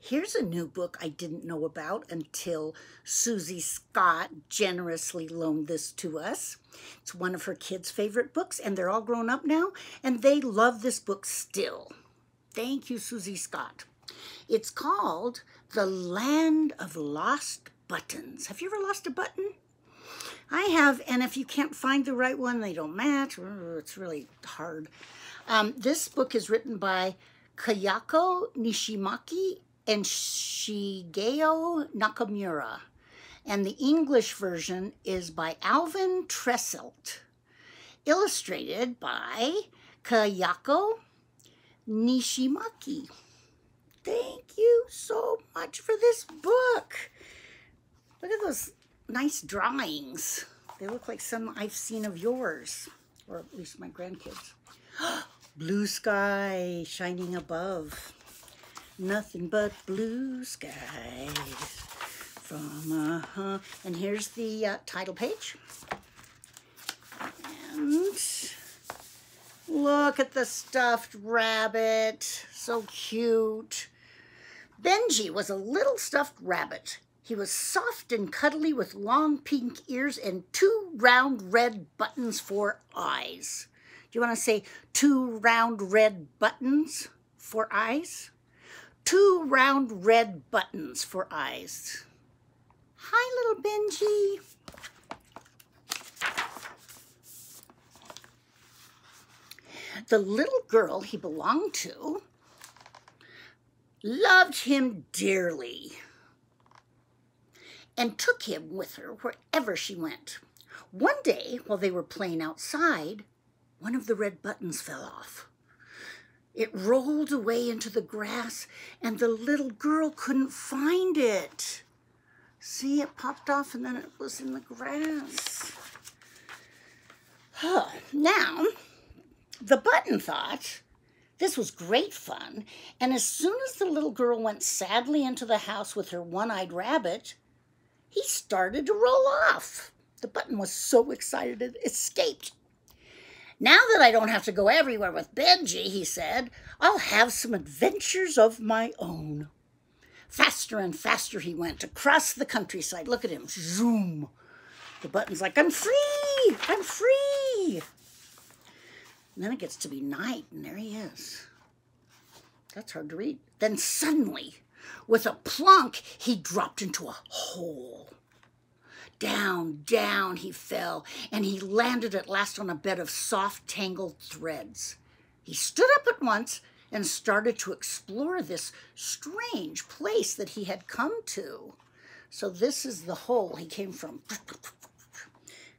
Here's a new book I didn't know about until Susie Scott generously loaned this to us. It's one of her kids' favorite books, and they're all grown up now, and they love this book still. Thank you, Susie Scott. It's called The Land of Lost Buttons. Have you ever lost a button? I have, and if you can't find the right one, they don't match. It's really hard. This book is written by Kayako Nishimaki and Shigeo Nakamura. And the English version is by Alvin Tresselt. Illustrated by Kayako Nishimaki. Thank you so much for this book. Look at those nice drawings. They look like some I've seen of yours, or at least my grandkids. Blue sky shining above. Nothing but blue skies from and here's the title page. And look at the stuffed rabbit, so cute. Benji was a little stuffed rabbit. He was soft and cuddly with long pink ears and 2 round red buttons for eyes. Do you want to say 2 round red buttons for eyes? 2 round red buttons for eyes. Hi, little Benji. The little girl he belonged to loved him dearly and took him with her wherever she went. One day, while they were playing outside, one of the red buttons fell off. It rolled away into the grass, and the little girl couldn't find it. See, it popped off, and then it was in the grass. Now, the button thought this was great fun, and as soon as the little girl went sadly into the house with her one-eyed rabbit, he started to roll off. The button was so excited it escaped. Now that I don't have to go everywhere with Benji, he said, I'll have some adventures of my own. Faster and faster he went across the countryside. Look at him, zoom. The button's like, I'm free, I'm free. And then it gets to be night, and there he is. That's hard to read. Then suddenly, with a plunk, he dropped into a hole. Down, down he fell, and he landed at last on a bed of soft, tangled threads. He stood up at once and started to explore this strange place that he had come to. So this is the hole he came from.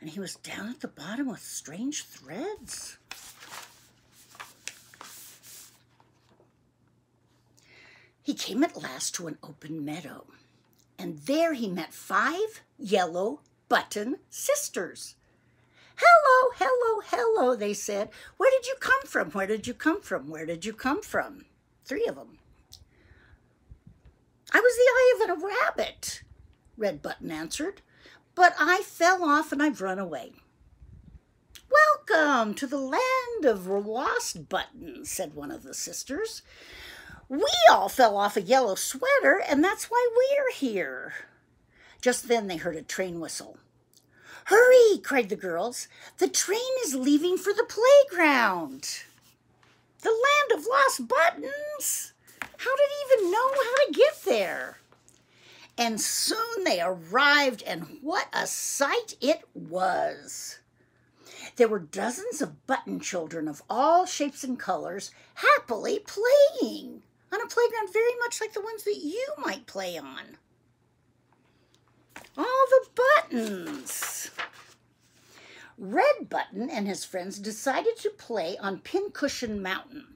And he was down at the bottom with strange threads. He came at last to an open meadow. And there he met 5 yellow button sisters. Hello, hello, hello, they said. Where did you come from? Where did you come from? Where did you come from? 3 of them. I was the eye of a rabbit, Red Button answered, but I fell off and I've run away. Welcome to the land of lost buttons, said one of the sisters. We all fell off a yellow sweater, and that's why we're here. Just then they heard a train whistle. Hurry, cried the girls. The train is leaving for the playground. The land of lost buttons? How did he even know how to get there? And soon they arrived, and what a sight it was. There were dozens of button children of all shapes and colors happily playing on a playground very much like the ones that you might play on. All the buttons. Red Button and his friends decided to play on Pincushion Mountain.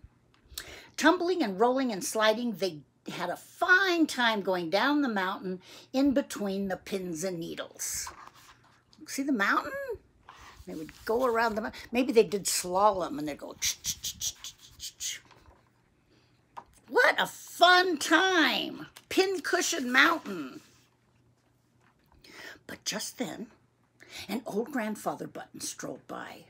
Tumbling and rolling and sliding, they had a fine time going down the mountain in between the pins and needles. See the mountain? They would go around the mountain. Maybe they did slalom and they'd go ch-ch-ch-ch-ch-ch. What a fun time! Pincushion Mountain. But just then, an old grandfather button strolled by.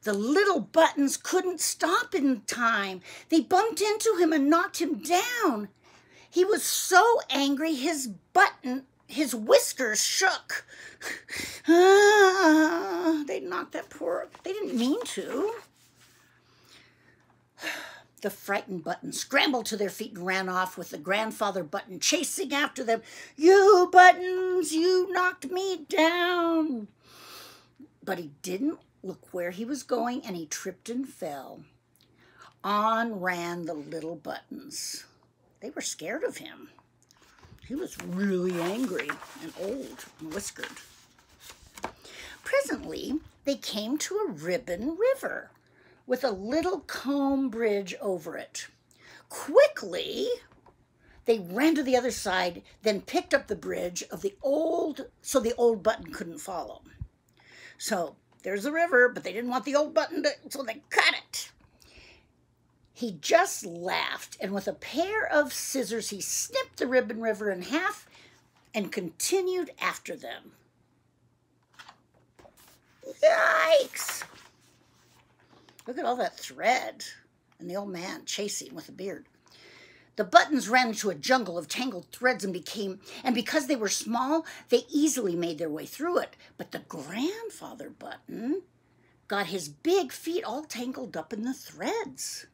The little buttons couldn't stop in time. They bumped into him and knocked him down. He was so angry his whiskers shook. They knocked that poor, they didn't mean to. The frightened Button scrambled to their feet and ran off with the grandfather Button chasing after them. "You Buttons, you knocked me down." But he didn't look where he was going, and he tripped and fell. On ran the little Buttons. They were scared of him. He was really angry and old and whiskered. Presently, they came to a ribbon river with a little comb bridge over it. Quickly, they ran to the other side, then picked up the bridge of so the old Button couldn't follow. So there's the river, but they didn't want the old Button so they cut it. He just laughed, and with a pair of scissors, he snipped the ribbon river in half and continued after them. Yikes! Look at all that thread, and the old man chasing with a beard. The Buttons ran into a jungle of tangled threads and because they were small, they easily made their way through it. But the grandfather Button got his big feet all tangled up in the threads.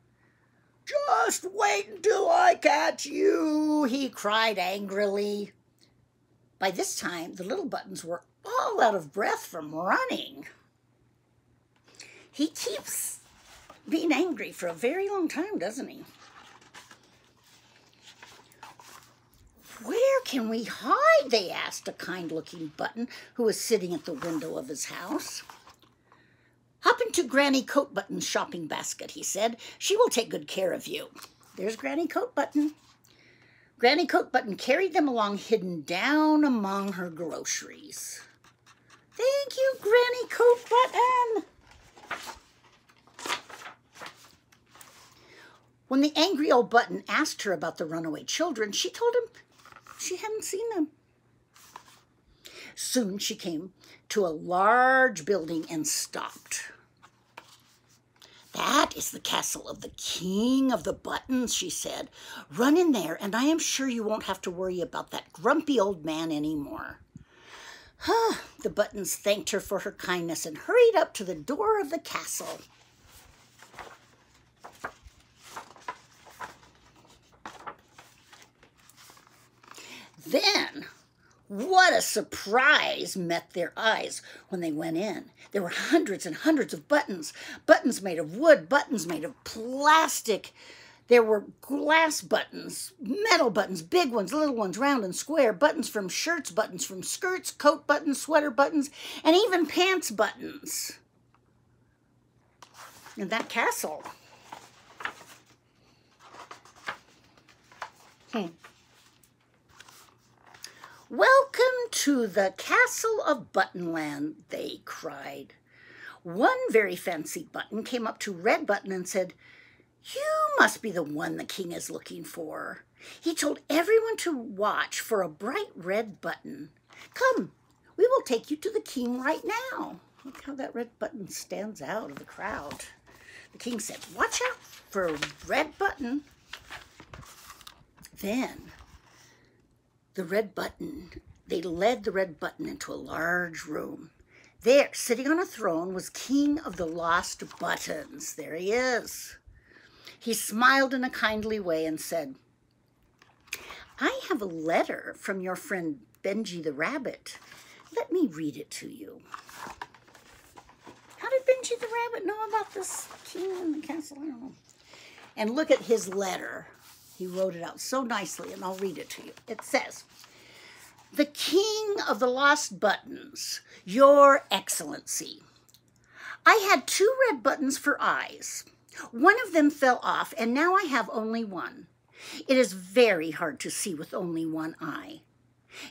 "Just wait until I catch you," he cried angrily. By this time, the little Buttons were all out of breath from running. He keeps being angry for a very long time, doesn't he? "Where can we hide?" they asked a kind-looking Button who was sitting at the window of his house. "Hop into Granny Coat Button's shopping basket," he said. "She will take good care of you." There's Granny Coat Button. Granny Coat Button carried them along, hidden down among her groceries. "Thank you, Granny Coat Button." When the angry old Button asked her about the runaway children, she told him she hadn't seen them. Soon she came to a large building and stopped. "That is the castle of the King of the Buttons," she said. "Run in there, and I am sure you won't have to worry about that grumpy old man anymore." The Buttons thanked her for her kindness and hurried up to the door of the castle. Then, what a surprise met their eyes when they went in. There were hundreds and hundreds of buttons. Buttons made of wood, buttons made of plastic. There were glass buttons, metal buttons, big ones, little ones, round and square, buttons from shirts, buttons from skirts, coat buttons, sweater buttons, and even pants buttons. In that castle. "Welcome to the castle of Buttonland," they cried. One very fancy Button came up to Red Button and said, "You must be the one the king is looking for. He told everyone to watch for a bright red button. Come, we will take you to the king right now." Look how that red button stands out of the crowd. The king said, "Watch out for a red button." Then they led the red button into a large room. There, sitting on a throne, was King of the Lost Buttons. There he is. He smiled in a kindly way and said, "I have a letter from your friend Benji the Rabbit. Let me read it to you." How did Benji the Rabbit know about this king in the castle? I don't know. And look at his letter. He wrote it out so nicely, and I'll read it to you. It says, "The King of the Lost Buttons, Your Excellency, I had 2 red buttons for eyes. One of them fell off, and now I have only one. It is very hard to see with only one eye.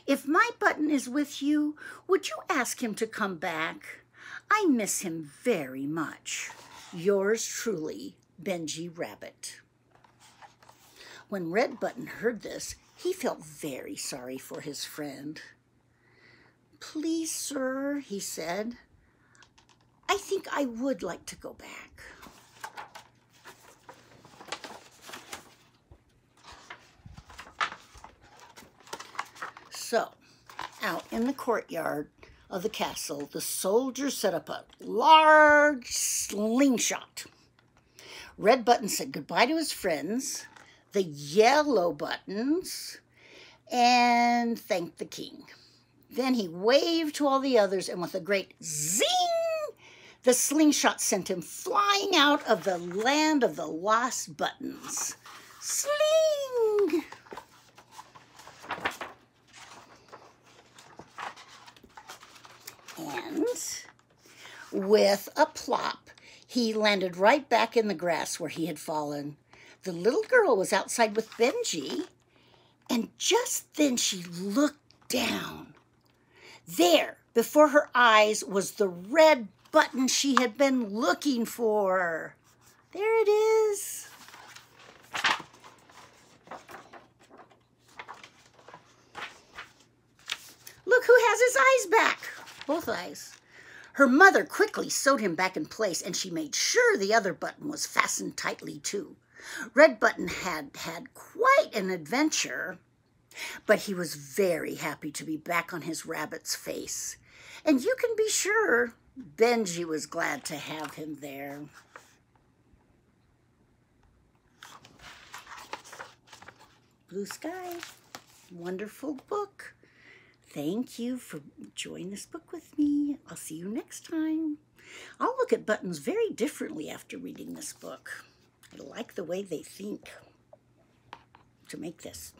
If my button is with you, would you ask him to come back? I miss him very much. Yours truly, Benji Rabbit." When Red Button heard this, he felt very sorry for his friend. "Please, sir," he said, "I think I would like to go back." So, out in the courtyard of the castle, the soldiers set up a large slingshot. Red Button said goodbye to his friends, the yellow buttons, and thanked the king. Then he waved to all the others, and with a great zing, the slingshot sent him flying out of the land of the lost buttons. Sling! And with a plop, he landed right back in the grass where he had fallen. The little girl was outside with Benji, and just then she looked down. There, before her eyes, was the red button she had been looking for. There it is. Look who has his eyes back. Both eyes. Her mother quickly sewed him back in place, and she made sure the other button was fastened tightly too. Red Button had had quite an adventure, but he was very happy to be back on his rabbit's face. And you can be sure Benji was glad to have him there. Blue Sky, wonderful book. Thank you for enjoying this book with me. I'll see you next time. I'll look at buttons very differently after reading this book. I like the way they think to make this.